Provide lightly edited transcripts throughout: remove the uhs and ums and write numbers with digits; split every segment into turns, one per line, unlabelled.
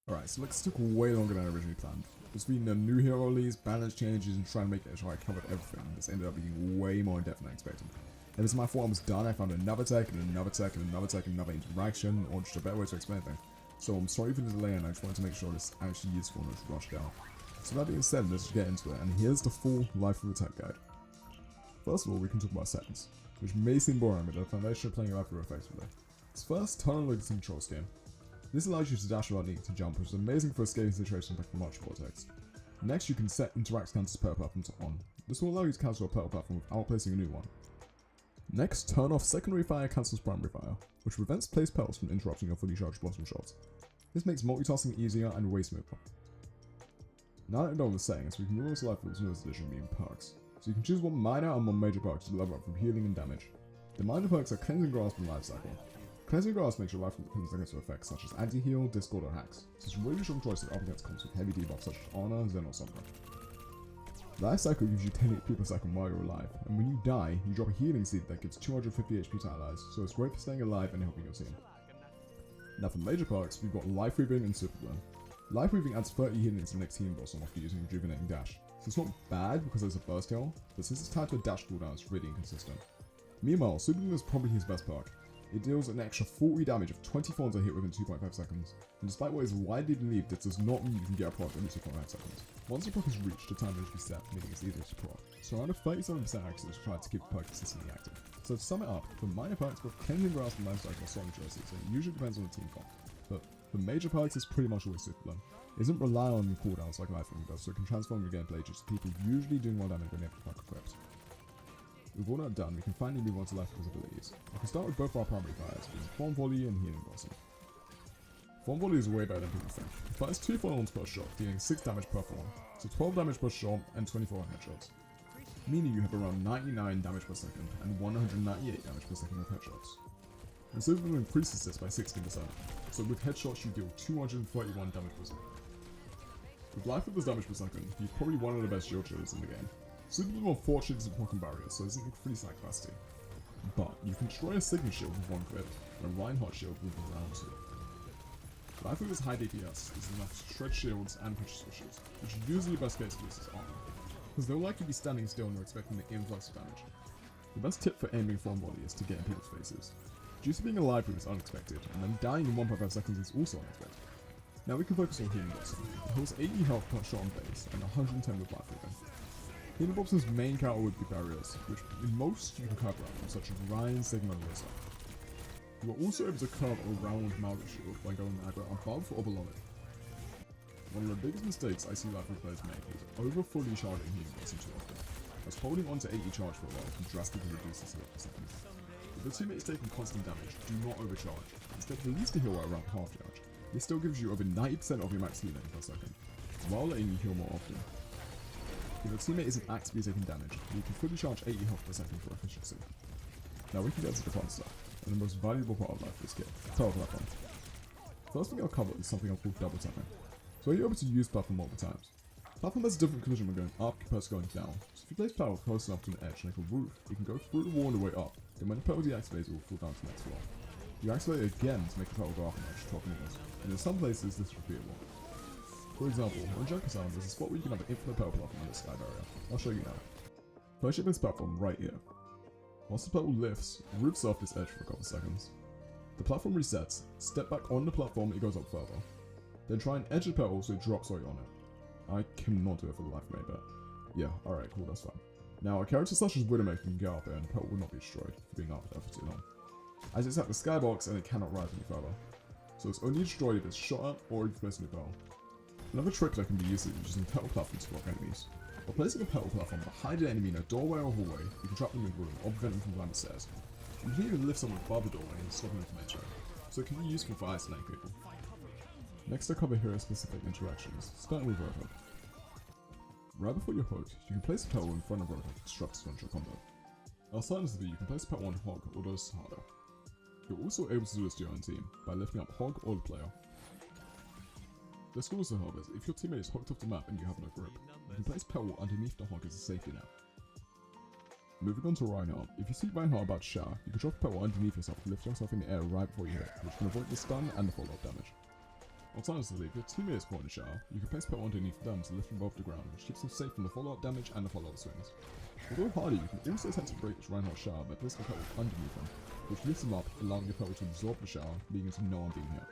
Alright, so looks took way longer than I originally planned. Between the new hero release, balance changes, and trying to make it sure I covered everything, this ended up being way more in-depth than I expected. Every time I thought I was done, I found another tech, and another tech, and another tech, and another interaction, or just a better way to explain things. So I'm sorry for the delay, and I just wanted to make sure this actually useful and it's rushed out. So that being said, let's get into it, and here's the full Lifeweaver tech guide. First of all, we can talk about settings, which may seem boring, but they're the foundation of playing Lifeweaver effectively. First, turn on the control scheme. This allows you to dash without needing to jump, which is amazing for escaping situations like the March Vortex. Next, you can set Interact Cancels Petal Platform to on. This will allow you to cancel a Petal Platform without placing a new one. Next, turn off Secondary Fire cancels Primary Fire, which prevents placed petals from interrupting your fully charged bottom shots. This makes multitasking easier and way smoother. Now that we're done with the settings, we can move on to Lifeweaver's newest addition being perks. So you can choose one minor and one major perk to level up from healing and damage. The minor perks are Cleansing Grasp and Life Cycle. Cleansing Grasp makes your life dependent against effects such as anti-heal, discord, or hacks, so it's a really strong choice that up against comps with heavy debuffs such as Honor, Zen, or Sombra. Life Cycle gives you 10 HP per second while you're alive, and when you die, you drop a healing seed that gives 250 HP to allies, so it's great for staying alive and helping your team. Now for major perks, we've got Lifeweaving and Superburn. Lifeweaving adds 30 healing to the next healing boss after using Rejuvenating Dash, so it's not bad because there's a burst heal, but since it's tied to a dash cooldown, it's really inconsistent. Meanwhile, Superburn is probably his best perk. It deals an extra 40 damage if 20 thorns are hit within 2.5 seconds, and despite what is widely believed, this does not mean you can get a proc every 2.5 seconds. Once the proc is reached, the timer is reset, meaning it's easier to proc. So around a 37% accuracy is required to keep the perk consistently active. So to sum it up, for minor perks, both Cleansing Grasp and Life Cycle are strong choices, and it usually depends on the team comp. But for major perks, it's pretty much always Superburn. It doesn't rely on your cooldowns like Lifeweaver does, so it can transform your gameplay just to people usually doing more damage when they have the perk equipped. With all that done, we can finally move on to Lifeweaver's abilities. We can start with both our primary fires, being Thorn Volley and Healing Blossom. Thorn Volley is way better than people think. It fires 2 thorns per shot, dealing 6 damage per thorn, so 12 damage per shot and 24 headshots. Meaning you have around 99 damage per second and 198 damage per second with headshots. And Superburn increases this by 16%, so with headshots you deal 231 damage per second. With Lifeweaver's damage per second, he's probably one of the best shield shielders in the game. Superburn unfortunately doesn't proc on barriers, so it isn't free side capacity. But you can destroy a Sigma shield with one crit, and a Reinhardt shield with around 2. Lifeweaver's high DPS is enough to shred shields and push switches, which is usually the best case versus armor, because they'll likely be standing still and you're expecting the influx of damage. The best tip for aiming Thorn Volley is to get in people's faces. Due to being alive is unexpected, and then dying in 1.5 seconds is also unexpected. Now we can focus on Healing Blossom. It holds 80 health per shot on base, and 110 with Lifeweaver. Healing Blossom's main counter would be barriers, which in most you can curve around, such as Ryan, Sigma, and Orisa. You are also able to curve around Mauga shield by going either above or below it. One of the biggest mistakes I see Lifeweaver players make is over fully charging Healing Blossom too often, as holding on to 80 charge for a while can drastically reduce this heal per second. If your teammate is taking constant damage, do not overcharge. Instead, release the heal at around half charge. This still gives you over 90% of your max healing per second, while letting you heal more often. If your teammate isn't actively taking damage, you can fully charge 80 health per second for efficiency. Now we can get to the fun stuff, and the most valuable part of Lifeweaver's kit, Petal Platform. First thing I'll cover is something I'll call double tapping. So you're able to use Platform multiple times. Platform has a different collision when going up compared to going down, so if you place Petal close enough to an edge like a roof, you can go through the wall on the way up, then when the Petal deactivates it will fall down to the next floor. You activate it again to make the Petal go up an edge 12 meters, and in some places this is repeatable. For example, on Junker Sound there's a spot where you can have an infinite Petal Platform in the sky barrier. I'll show you now. First ship this platform right here. Once the Petal lifts, roofs off this edge for a couple seconds. The platform resets, step back on the platform, it goes up further. Then try and edge the Petal so it drops while you're on it. I cannot do it for the life of me, but yeah, alright, cool, that's fine. Now, a character such as Widowmaker can get up there and the Petal will not be destroyed for being up there for too long, as it's at the skybox and it cannot rise any further. So it's only destroyed if it's shot at or if you place a new Petal. Another trick that can be used is using Petal Platform to block enemies. By placing a Petal Platform behind an enemy in a doorway or hallway, you can trap them in the room or prevent them from climbing the stairs. You can even lift someone above the doorway and stop them from entering, so it can be useful for isolating people. Next I cover hero-specific interactions, starting with Roadhog. Right before you're hooked, you can place a Petal in front of Roadhog to disrupt his one-shot combo. Alternatively, you can place a Petal on Hog, although this is harder. You're also able to do this to your own team, by lifting up Hog or the player. This can also help is if your teammate is hooked off the map and you have no grip, you can place Petal underneath the Hog as a safety net. Moving on to Reinhardt, if you see Reinhardt about to shower, you can drop a Petal underneath yourself to lift yourself in the air right before you hit, which can avoid the stun and the follow-up damage. Alternatively, if your teammate is caught in the shower, you can place Petal underneath them to lift them off the ground, which keeps them safe from the follow-up damage and the follow-up swings. Although harder, you can also attempt to break Reinhardt's shower by placing a Petal underneath him, which lifts him up, allowing your Petal to absorb the shower, leading to no one being hit.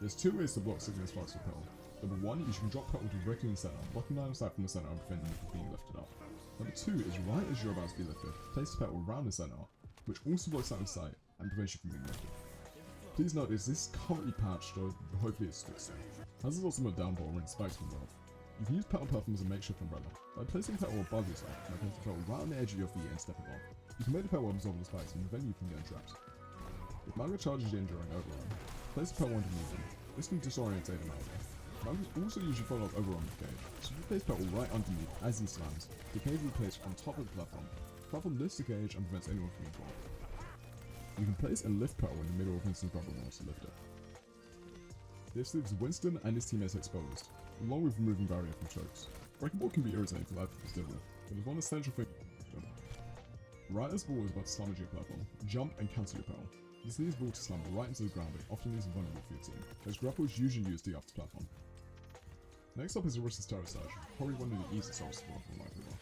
There's two ways to block Signa's Fox with Petal. Number one is you can drop Petal directly in the center, blocking line of sight from the center and preventing him from being lifted up. Number two is right as you're about to be lifted, place the Petal around the center, which also blocks out of sight and prevents you from being lifted. Please notice this is currently patched, so hopefully it's fixed soon. As is also a downpour when it spikes from above. You can use Petal Platform as a makeshift umbrella. By placing Petal above yourself, by placing Petal right on the edge of your feet and stepping off, you can make the Petal absorb the spikes and prevent you from getting trapped. If Mauga charges in during overrun, place the Petal underneath him. This can disorientate the Mauga. Maugas also usually follow up overrun with Cage, so if you place Petal right underneath as he slams, the Cage will be placed on top of the platform. The platform lifts the Cage and prevents anyone from being caught. You can place and lift Petal in the middle of Winston's bubble walls to lift it. This leaves Winston and his teammates exposed, along with removing Zarya from chokes. Breaking Ball can be irritating for Lifeweaver's D.va, but there's one essential thing. Right as Ball is about to slam into your platform, jump and cancel your Petal. This leaves Ball to slam right into the ground and often leaves him vulnerable for your team, as grapples usually use D off the platform. Next up is Orisa's Terror Surge, probably one of the easiest solos to block from Lifeweaver.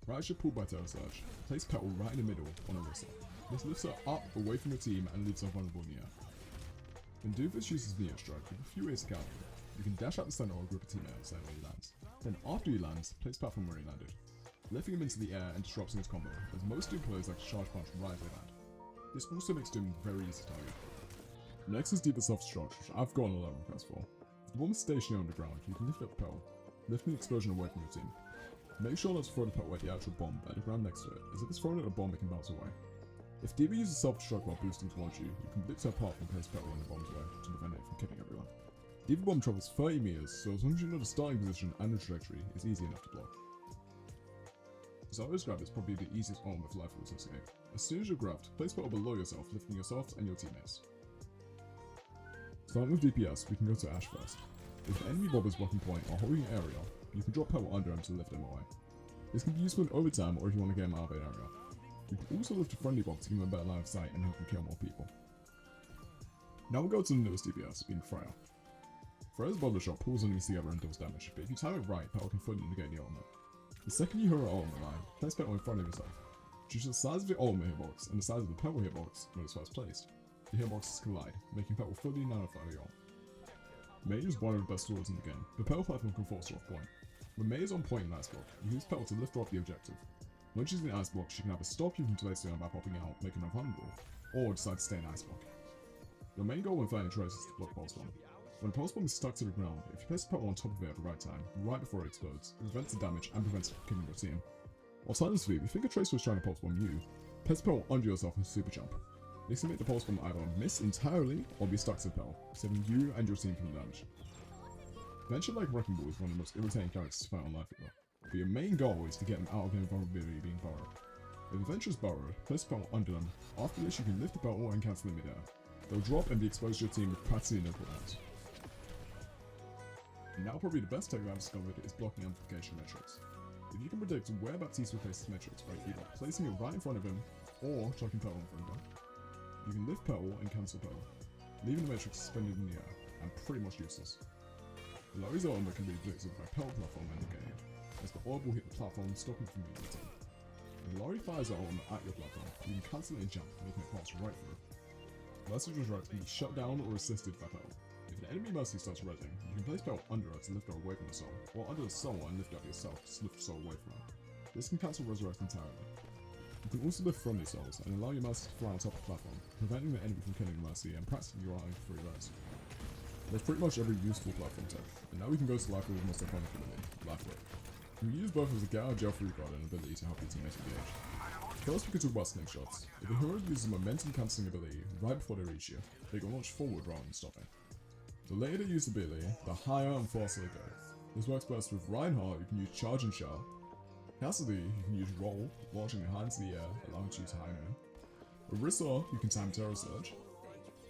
Right as you're pulled by Terror Surge, place Petal right in the middle on Orisa. This lifts her up away from your team and leaves her vulnerable in the air. When Doomfist uses the air strike, you have a few ways to counter it. You can dash out the center or group a teammate outside where he lands. Then after he lands, place platform where he landed, lifting him into the air and disrupting his combo, as most Doom players like to charge punch right as they land. This also makes Doom very easy to target. Next is D.va self-destruct, which I've gotten a lot of requests for. If the bomb is stationary on the ground, you can lift up the Petal, lifting the explosion away from your team. Make sure not to throw the Petal at the actual bomb, but at the ground next to it, as if it's thrown at a bomb it can bounce away. If D.va uses self-destruct while boosting towards you, you can blitz her path and place Petal in the bomb's way to prevent it from killing everyone. D.va bomb travels 30 meters, so as long as you know the starting position and the trajectory, it's easy enough to block. Zarya's grab is probably the easiest arm with Lifeweaver's escape. As soon as you're grabbed, place Petal below yourself, lifting yourself and your teammates. Starting with DPS, we can go to Ashe first. If the enemy bob is blocking point or holding an area, you can drop Petal under him to lift him away. This can be useful in overtime or if you want to get him out of an area. You can also lift a friendly bob to give him a better line of sight and help him kill more people. Now we'll go to the newest DPS, being Freja. Freja's bubble shot pulls enemies together and deals damage, but if you time it right, Petal can fully negate the ultimate. The second you hear her ultimate line, place Petal in front of yourself. Due to the size of the ultimate hitbox and the size of the Petal hitbox when it's first placed, the hitboxes collide, making Petal fully nullify the ult. Mei is one of the best swords in the game, but Petal Platform can force her off point. When Mei is on point in Ice Block, you use Petal to lift her off the objective. When she's in Ice Block, she can either stop you from placing her by popping out, making her vulnerable, or decide to stay in Ice Block. Your main goal when fighting Trace is to block Pulse Bomb. When Pulse Bomb is stuck to the ground, if you place the Petal on top of it at the right time, right before it explodes, it prevents the damage and prevents it from killing your team. Alternatively, if you think a Tracer was trying to Pulse Bomb you, place the Petal under yourself and Super Jump. This can make the Pulse Bomb either miss entirely or be stuck to the Petal, saving you and your team from the damage. Venture like Wrecking Ball is one of the most irritating characters to fight on Lifeweaver, but your main goal is to get him out of the invulnerability being borrowed. If the Venture is borrowed, place the Petal under them. After this you can lift the Petal and cancel them midair. They'll drop and be exposed to your team with practically no cooldowns. Now probably the best tech I've discovered is blocking amplification metrics. If you can predict where Baptiste will place his metrics by either placing it right in front of him or chucking Petal in front of him, you can lift Petal and cancel Petal, leaving the metrics suspended in the air and pretty much useless. Illari's ultimate can be predicted by Petal Platform and negated, as the orb will hit the platform, stopping from being hit. If Illari fires her ultimate at your platform, you can cancel it and jump, making it pass right through. Mercy's resurrect can be shut down or assisted by Petal. If an enemy Mercy starts rezzing, you can place Petal under her to lift her away from the soul, or under the soul and lift up yourself to lift the soul away from her. This can cancel resurrect entirely. You can also lift from these souls and allow your Mercy to fly on top of the platform, preventing the enemy from killing the Mercy and practically allowing free res. There's pretty much every useful platform tech, and now we can go to Lifeweaver's most iconic ability, Lifeweaver. You can use both as a get out of jail free card and ability to help your teammates engage. First we can talk about slingshots. If a hero uses a momentum cancelling ability right before they reach you, they can launch forward rather than stopping. The later they use the ability, the higher and faster they go. This works best with Reinhardt, you can use charge and shower. Cassidy, you can use roll, launching your hand into the air, allowing you to high noon. Orisa, you can time Terror Surge.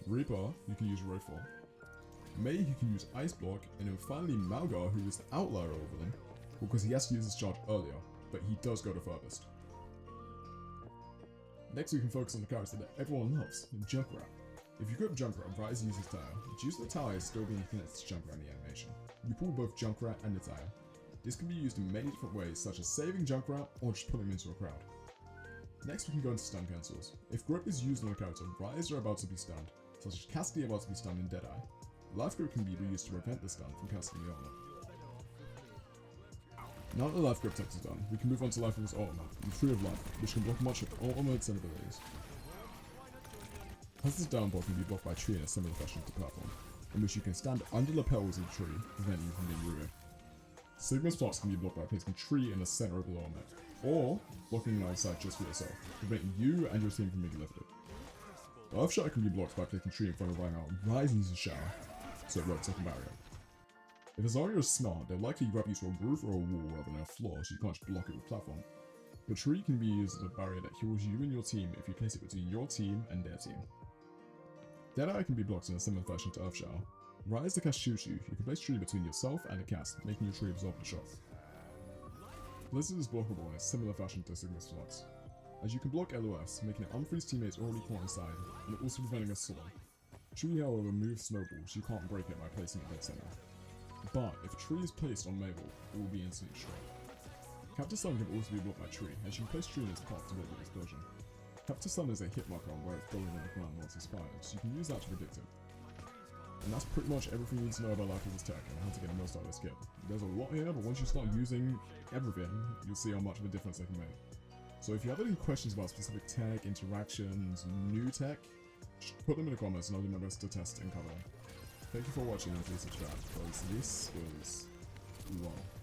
Reaper, you can use Roadhog. Mei, you can use Ice Block, and then finally Mauga, who is the outlier over them, because he has to use his charge earlier, but he does go the furthest. Next we can focus on the character that everyone loves, Junkrat. If you grip Junkrat, Rise uses Tail. Use the Tail is still being connected to Junkrat in the animation. You pull both Junkrat and the Tail. This can be used in many different ways, such as saving Junkrat or just putting him into a crowd. Next we can go into stun cancels. If grip is used on a character, Rise are about to be stunned, such as Cassidy about to be stunned in Deadeye. Life grip can be used to prevent the stun from casting the ultimate. Now that the life grip text is done, we can move on to Lifeweaver's ultimate, the Tree of Life, which can block much of ultimates and abilities. Hus's down block can be blocked by Tree in a similar fashion to Platform, in which you can stand under the petals of the tree, preventing you from being rooted. Sigma's plots can be blocked by placing Tree in the center of the ultimate, or blocking an outside just for yourself, preventing you and your team from being lifted. The Earth Shatter can be blocked by placing Tree in front of Reinhardt, Rise into the shower, so it works like a barrier. If a Zarya is smart, they'll likely grab you to a roof or a wall rather than a floor, so you can't just block it with Platform. The Tree can be used as a barrier that heals you and your team if you place it between your team and their team. Deadeye can be blocked in a similar fashion to Earth Shower. Rise to cast Shoo-Shoo, you can place Tree between yourself and the cast, making your Tree absorb the shock. Blizzard is blockable in a similar fashion to Sigma's slots, as you can block LOS, making it unfreeze teammates already caught inside, and also preventing a storm. Tree however moves snowballs, you can't break it by placing it dead center. But if a Tree is placed on Mabel, it will be instantly destroyed. Capture Stun can also be blocked by Tree, as you can place Tree in its path to block the explosion. Capture Stun is a hit marker where it's going on the ground once it's fired, so you can use that to predict it. And that's pretty much everything you need to know about Lifeweaver's tech and how to get the most out of this kit. There's a lot here, but once you start using everything, you'll see how much of a difference they can make. So if you have any questions about specific tech, interactions, new tech, just put them in the comments and I'll do my best to test and cover them. Thank you for watching and please subscribe, because this was long.